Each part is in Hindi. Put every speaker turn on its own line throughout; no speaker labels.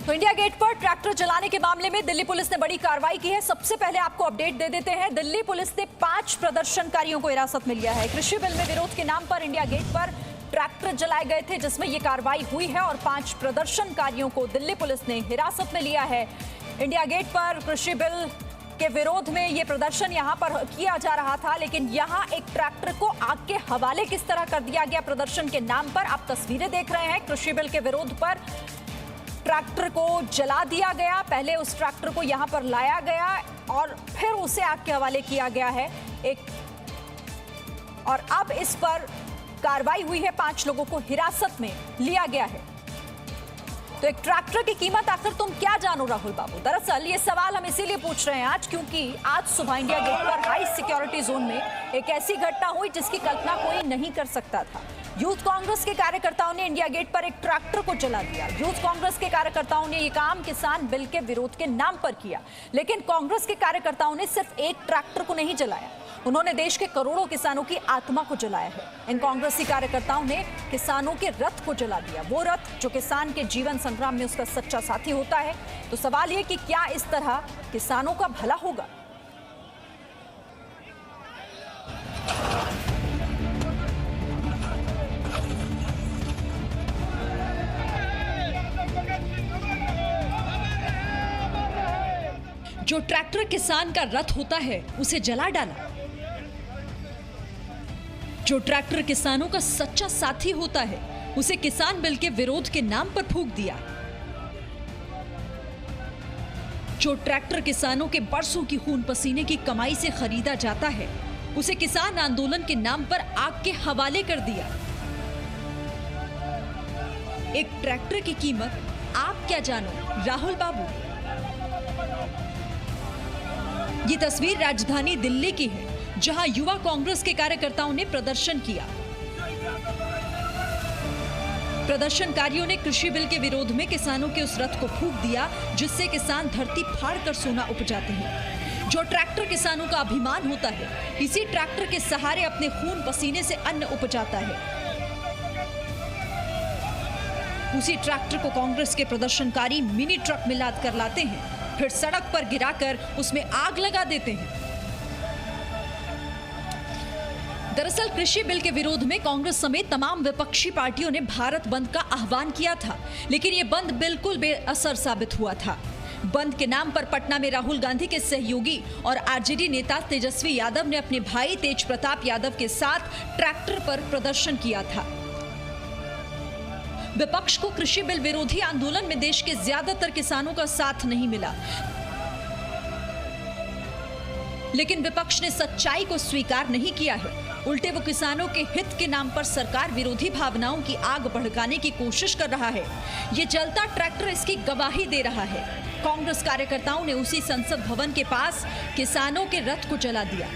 तो इंडिया गेट पर ट्रैक्टर चलाने के मामले में दिल्ली पुलिस ने बड़ी कार्रवाई की है। सबसे पहले आपको अपडेट दे देते हैं। दिल्ली पुलिस ने 5 प्रदर्शनकारियों को हिरासत में लिया है। कृषि बिल में विरोध के नाम पर इंडिया गेट पर ट्रैक्टर जलाए गए थे, जिसमें ये कार्रवाई हुई है और 5 प्रदर्शनकारियों को दिल्ली पुलिस ने हिरासत में लिया है। इंडिया गेट पर कृषि बिल के विरोध में ये प्रदर्शन यहां पर किया जा रहा था, लेकिन यहां एक ट्रैक्टर को आग के हवाले किस तरह कर दिया गया प्रदर्शन के नाम पर। आप तस्वीरें देख रहे हैं। कृषि बिल के विरोध पर ट्रैक्टर को जला दिया गया। पहले उस ट्रैक्टर को यहां पर लाया गया और फिर उसे आग के हवाले किया गया है और अब इस पर कार्रवाई हुई है। 5 लोगों को हिरासत में लिया गया है। तो एक ट्रैक्टर की कीमत आखिर तुम क्या जानो राहुल बाबू? दरअसल ये सवाल हम इसीलिए पूछ रहे हैं आज, क्योंकि आज सुबह इंडिया गेट पर हाई सिक्योरिटी जोन में एक ऐसी घटना हुई जिसकी कल्पना कोई नहीं कर सकता था। यूथ कांग्रेस के कार्यकर्ताओं ने इंडिया गेट पर एक ट्रैक्टर को जला दिया। यूथ कांग्रेस के कार्यकर्ताओं ने यह काम किसान बिल के विरोध के नाम पर किया, लेकिन कांग्रेस के कार्यकर्ताओं ने सिर्फ एक ट्रैक्टर को नहीं जलाया, उन्होंने देश के करोड़ों किसानों की आत्मा को जलाया है। इन कांग्रेसी कार्यकर्ताओं ने किसानों के रथ को जला दिया, वो रथ जो किसान के जीवन संग्राम में उसका सच्चा साथी होता है। तो सवाल ये कि क्या इस तरह किसानों का भला होगा? जो ट्रैक्टर किसान का रथ होता है उसे जला डाला। जो ट्रैक्टर किसानों का सच्चा साथी होता है उसे किसान बिल के विरोध के नाम पर फूंक दिया। जो ट्रैक्टर किसानों के बरसों की खून पसीने की कमाई से खरीदा जाता है उसे किसान आंदोलन के नाम पर आग के हवाले कर दिया। एक ट्रैक्टर की कीमत आप क्या जानो राहुल बाबू? ये तस्वीर राजधानी दिल्ली की है, जहां युवा कांग्रेस के कार्यकर्ताओं ने प्रदर्शन किया। प्रदर्शनकारियों ने कृषि बिल के विरोध में किसानों के उस रथ को फूंक दिया जिससे किसान धरती फाड़कर सोना उपजाते हैं। जो ट्रैक्टर किसानों का अभिमान होता है, इसी ट्रैक्टर के सहारे अपने खून पसीने से अन्न उपजाता है। उसी ट्रैक्टर को कांग्रेस के प्रदर्शनकारी मिनी ट्रक में लाद कर लाते हैं, फिर सड़क पर गिराकर उसमें आग लगा देते हैं। दरअसल कृषि बिल के विरोध में कांग्रेस समेत तमाम विपक्षी पार्टियों ने भारत बंद का आह्वान किया था, लेकिन यह बंद बिल्कुल बेअसर साबित हुआ था। बंद के नाम पर पटना में राहुल गांधी के सहयोगी और आरजेडी नेता तेजस्वी यादव ने अपने भाई तेज प्रताप यादव के साथ ट्रैक्टर पर प्रदर्शन किया था। विपक्ष को कृषि बिल विरोधी आंदोलन में देश के ज्यादातर किसानों का साथ नहीं मिला, लेकिन विपक्ष ने सच्चाई को स्वीकार नहीं किया है। उल्टे वो किसानों के हित के नाम पर सरकार विरोधी भावनाओं की आग भड़काने की कोशिश कर रहा है। ये जलता ट्रैक्टर इसकी गवाही दे रहा है। कांग्रेस कार्यकर्ताओं ने उसी संसद भवन के पास किसानों के रथ को जला दिया।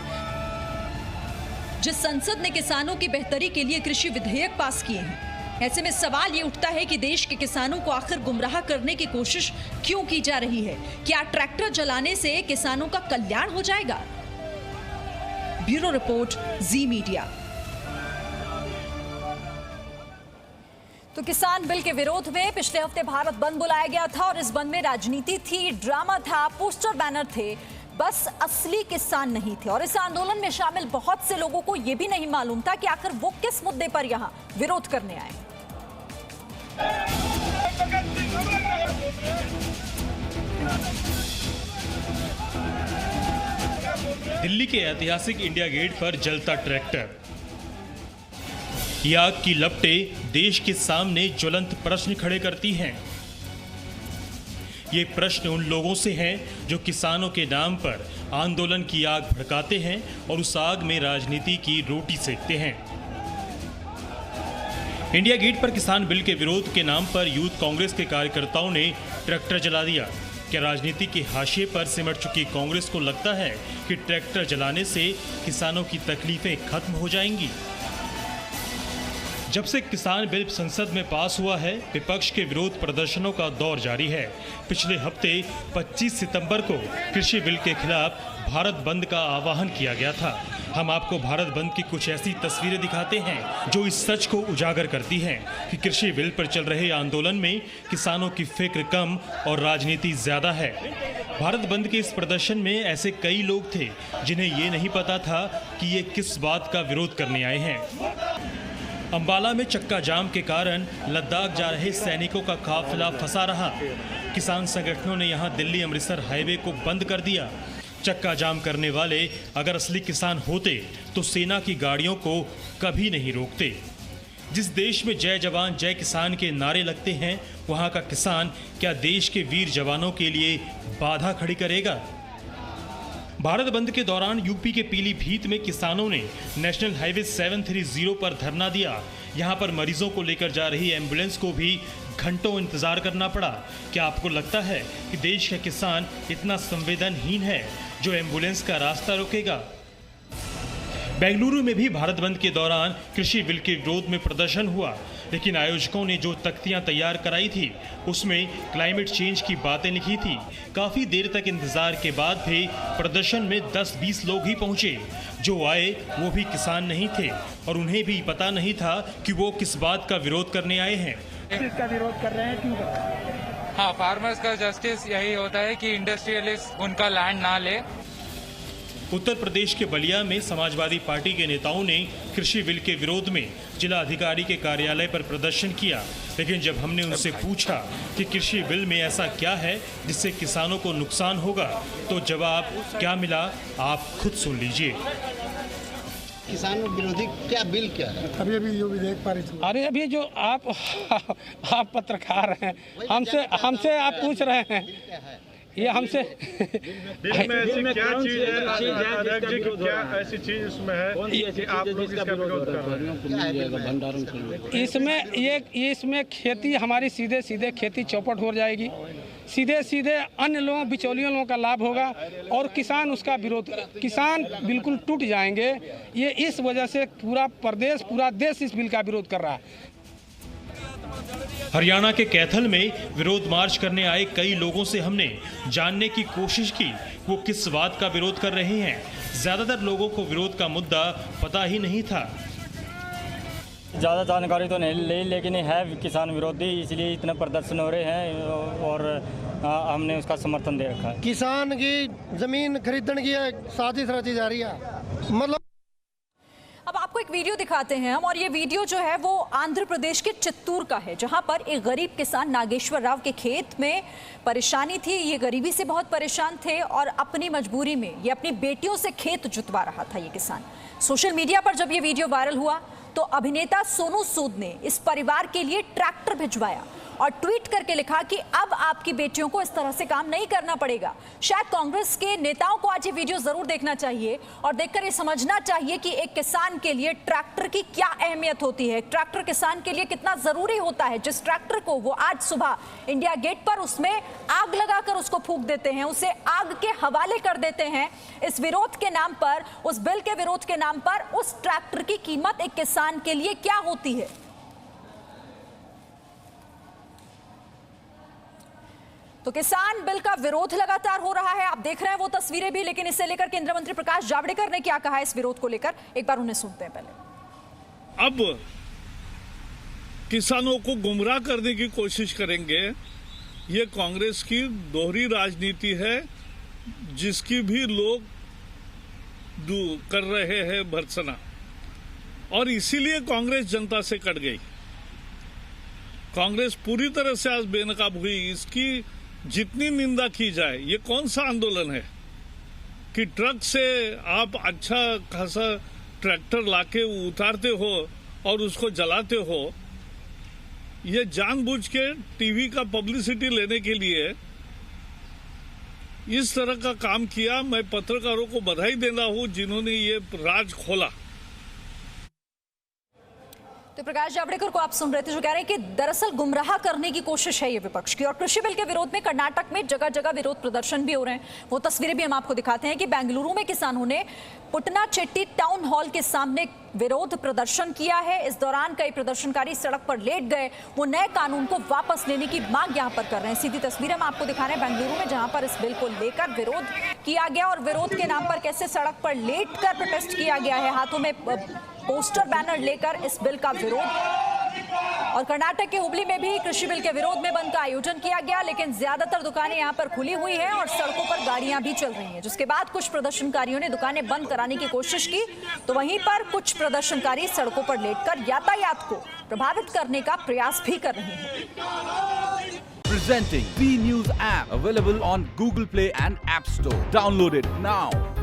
जिस संसद ने किसानों की बेहतरी के लिए कृषि विधेयक पास किए हैं, ऐसे में सवाल ये उठता है कि देश के किसानों को आखिर गुमराह करने की कोशिश क्यों की जा रही है? क्या ट्रैक्टर जलाने से किसानों का कल्याण हो जाएगा? ब्यूरो रिपोर्ट, जी मीडिया। तो किसान बिल के विरोध में पिछले हफ्ते भारत बंद बुलाया गया था और इस बंद में राजनीति थी, ड्रामा था, पोस्टर बैनर थे, बस असली किसान नहीं थे। और इस आंदोलन में शामिल बहुत से लोगों को यह भी नहीं मालूम था कि आखिर वो किस मुद्दे पर यहां विरोध करने आए।
दिल्ली के ऐतिहासिक इंडिया गेट पर जलता ट्रैक्टर। ये आग की लपटें देश के सामने ज्वलंत प्रश्न खड़े करती हैं। ये प्रश्न उन लोगों से हैं जो किसानों के नाम पर आंदोलन की आग भड़काते हैं और उस आग में राजनीति की रोटी सेकते हैं। इंडिया गेट पर किसान बिल के विरोध के नाम पर यूथ कांग्रेस के कार्यकर्ताओं ने ट्रैक्टर जला दिया। क्या राजनीति के हाशिए पर सिमट चुकी कांग्रेस को लगता है कि ट्रैक्टर जलाने से किसानों की तकलीफें खत्म हो जाएंगी? जब से किसान बिल संसद में पास हुआ है, विपक्ष के विरोध प्रदर्शनों का दौर जारी है। पिछले हफ्ते 25 सितंबर को कृषि बिल के खिलाफ भारत बंद का आह्वान किया गया था। हम आपको भारत बंद की कुछ ऐसी तस्वीरें दिखाते हैं जो इस सच को उजागर करती हैं कि कृषि बिल पर चल रहे आंदोलन में किसानों की फिक्र कम और राजनीति ज्यादा है। भारत बंद के इस प्रदर्शन में ऐसे कई लोग थे जिन्हें ये नहीं पता था कि ये किस बात का विरोध करने आए हैं। अंबाला में चक्का जाम के कारण लद्दाख जा रहे सैनिकों का काफिला फंसा रहा। किसान संगठनों ने यहां दिल्ली अमृतसर हाईवे को बंद कर दिया। चक्का जाम करने वाले अगर असली किसान होते तो सेना की गाड़ियों को कभी नहीं रोकते। जिस देश में जय जवान जय किसान के नारे लगते हैं, वहां का किसान क्या देश के वीर जवानों के लिए बाधा खड़ी करेगा? भारत बंद के दौरान यूपी के पीलीभीत में किसानों ने नेशनल हाईवे 730 पर धरना दिया। यहां पर मरीजों को लेकर जा रही एम्बुलेंस को भी घंटों इंतजार करना पड़ा। क्या आपको लगता है कि देश का किसान इतना संवेदनहीन है जो एम्बुलेंस का रास्ता रोकेगा? बेंगलुरु में भी भारत बंद के दौरान कृषि बिल के विरोध में प्रदर्शन हुआ, लेकिन आयोजकों ने जो तख्तियां तैयार कराई थी उसमें क्लाइमेट चेंज की बातें लिखी थी। काफी देर तक इंतजार के बाद भी प्रदर्शन में 10-20 लोग ही पहुंचे। जो आए वो भी किसान नहीं थे और उन्हें भी पता नहीं था कि वो किस बात का विरोध करने आए हैं।
इसका विरोध कर रहे हैं, क्यों कर रहे हैं?
हाँ, फार्मर्स का जस्टिस यही होता है कि इंडस्ट्रियलिस्ट उनका लैंड ना ले।
उत्तर प्रदेश के बलिया में समाजवादी पार्टी के नेताओं ने कृषि बिल के विरोध में जिला अधिकारी के कार्यालय पर प्रदर्शन किया, लेकिन जब हमने उनसे पूछा कि कृषि बिल में ऐसा क्या है जिससे किसानों को नुकसान होगा, तो जवाब क्या मिला आप खुद सुन लीजिए।
किसान विरोधी क्या बिल क्या है?
अभी जो विधेयक पारित हुआ।
अरे अभी जो आप पत्रकार हैं, हमसे आप पूछ रहे हैं, ये हमसे
बिल में ऐसी क्या चीज है, क्या ऐसी चीज इसमें है कि आप लोग इसका विरोध कर रहे हैं?
इसमें खेती हमारी सीधे खेती चौपट हो जाएगी। सीधे अन्य लोगों बिचौलियों लोगों का लाभ होगा और किसान उसका विरोध, किसान बिल्कुल टूट जाएंगे। ये इस वजह से पूरा देश इस बिल का विरोध कर रहा है।
हरियाणा के कैथल में विरोध मार्च करने आए कई लोगों से हमने जानने की कोशिश की वो किस बात का विरोध कर रहे हैं। ज्यादातर लोगों को विरोध का मुद्दा पता ही नहीं था।
ज़्यादा जानकारी तो नहीं ली, लेकिन है किसान विरोधी, इसलिए इतने प्रदर्शन हो रहे हैं और हमने उसका समर्थन दे रखा है।
किसान की जमीन खरीदने की साजिश रची जा रही है। मतलब
अब आपको एक वीडियो दिखाते हैं हम, और ये वीडियो जो है वो आंध्र प्रदेश के चित्तूर का है, जहां पर एक गरीब किसान नागेश्वर राव के खेत में परेशानी थी। ये गरीबी से बहुत परेशान थे और अपनी मजबूरी में ये अपनी बेटियों से खेत जुतवा रहा था। ये किसान सोशल मीडिया पर जब ये वीडियो वायरल हुआ तो अभिनेता सोनू सूद ने इस परिवार के लिए ट्रैक्टर भिजवाया और ट्वीट करके लिखा कि अब आपकी बेटियों को इस तरह से काम नहीं करना पड़ेगा। शायद कांग्रेस के नेताओं को आज ये वीडियो जरूर देखना चाहिए और देखकर ये समझना चाहिए कि एक किसान के लिए ट्रैक्टर की क्या अहमियत होती है, ट्रैक्टर किसान के लिए कितना जरूरी होता है। जिस ट्रैक्टर को वो आज सुबह इंडिया गेट पर उसमें आग लगाकर उसको फूंक देते हैं, उसे आग के हवाले कर देते हैं इस विरोध के नाम पर, उस बिल के विरोध के नाम पर, उस ट्रैक्टर की कीमत एक किसान के लिए क्या होती है। तो किसान बिल का विरोध लगातार हो रहा है, आप देख रहे हैं वो तस्वीरें भी, लेकिन इससे लेकर केंद्रीय मंत्री प्रकाश जावड़ेकर ने क्या कहा इस विरोध को लेकर, एक बार उन्हें सुनते हैं पहले।
अब किसानों को गुमराह करने की कोशिश करेंगे, ये कांग्रेस की दोहरी राजनीति है जिसकी भी लोग कर रहे हैं भर्त्सना, और इसीलिए कांग्रेस जनता से कट गई। कांग्रेस पूरी तरह से आज बेनकाब हुई। इसकी जितनी निंदा की जाए, ये कौन सा आंदोलन है कि ट्रक से आप अच्छा खासा ट्रैक्टर लाके उतारते हो और उसको जलाते हो। ये जानबूझ के टीवी का पब्लिसिटी लेने के लिए इस तरह का काम किया। मैं पत्रकारों को बधाई देना हूं जिन्होंने ये राज खोला।
तो प्रकाश जावड़ेकर को आप सुन रहे थे जो कह रहे हैं कि दरअसल गुमराह करने की कोशिश है ये विपक्ष की। और कृषि बिल के विरोध में कर्नाटक में जगह जगह विरोध प्रदर्शन भी हो रहे हैं। वो तस्वीरें भी हम आपको दिखाते हैं कि बेंगलुरु में किसानों ने पुटनाचेट्टी टाउन हॉल के सामने विरोध प्रदर्शन किया है। इस दौरान कई प्रदर्शनकारी सड़क पर लेट गए, वो नए कानून को वापस लेने की मांग यहां पर कर रहे हैं। सीधी तस्वीर हम आपको दिखा रहे हैं बेंगलुरु में, जहां पर इस बिल को लेकर विरोध किया गया और विरोध के नाम पर कैसे सड़क पर लेट कर प्रोटेस्ट किया गया है, हाथों में पोस्टर बैनर लेकर इस बिल का विरोध। और कर्नाटक के हुबली में भी कृषि बिल के विरोध में बंद का आयोजन किया गया, लेकिन ज्यादातर दुकानें यहां पर खुली हुई हैं और सड़कों पर गाड़ियां भी चल रही हैं। जिसके बाद कुछ प्रदर्शनकारियों ने दुकानें बंद कराने की कोशिश की, तो वहीं पर कुछ प्रदर्शनकारी सड़कों पर लेटकर यातायात को प्रभावित करने का प्रयास भी कर रहे हैं।
Presenting B News app, available on Google Play and App Store. Download it now.